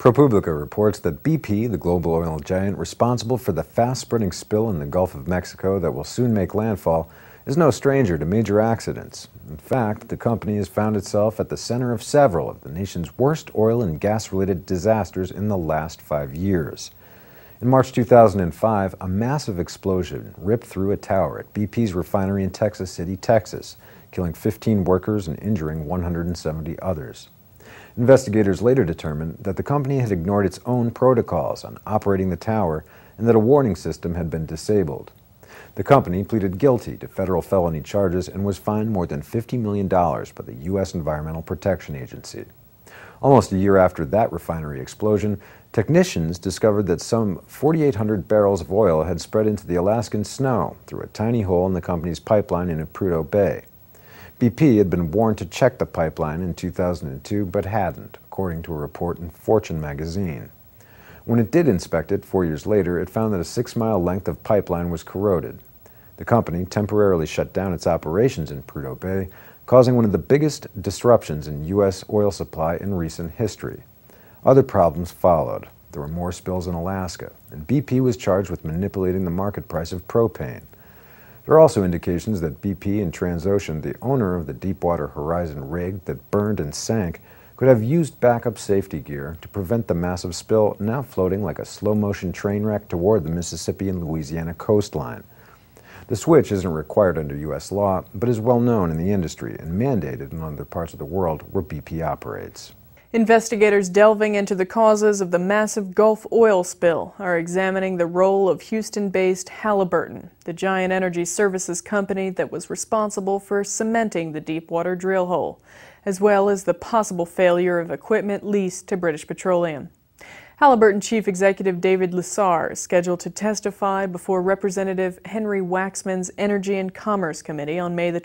ProPublica reports that BP, the global oil giant responsible for the fast-spreading spill in the Gulf of Mexico that will soon make landfall, is no stranger to major accidents. In fact, the company has found itself at the center of several of the nation's worst oil and gas-related disasters in the last 5 years. In March 2005, a massive explosion ripped through a tower at BP's refinery in Texas City, Texas, killing 15 workers and injuring 170 others. Investigators later determined that the company had ignored its own protocols on operating the tower and that a warning system had been disabled. The company pleaded guilty to federal felony charges and was fined more than $50 million by the U.S. Environmental Protection Agency. Almost a year after that refinery explosion, technicians discovered that some 4,800 barrels of oil had spread into the Alaskan snow through a tiny hole in the company's pipeline in Prudhoe Bay. BP had been warned to check the pipeline in 2002, but hadn't, according to a report in Fortune magazine. When it did inspect it 4 years later, it found that a 6-mile length of pipeline was corroded. The company temporarily shut down its operations in Prudhoe Bay, causing one of the biggest disruptions in U.S. oil supply in recent history. Other problems followed. There were more spills in Alaska, and BP was charged with manipulating the market price of propane. There are also indications that BP and Transocean, the owner of the Deepwater Horizon rig that burned and sank, could have used backup safety gear to prevent the massive spill now floating like a slow-motion train wreck toward the Mississippi and Louisiana coastline. The switch isn't required under U.S. law, but is well known in the industry and mandated in other parts of the world where BP operates. Investigators delving into the causes of the massive Gulf oil spill are examining the role of Houston-based Halliburton, the giant energy services company that was responsible for cementing the Deepwater drill hole, as well as the possible failure of equipment leased to British Petroleum. Halliburton Chief Executive David Lessar is scheduled to testify before Representative Henry Waxman's Energy and Commerce Committee on May the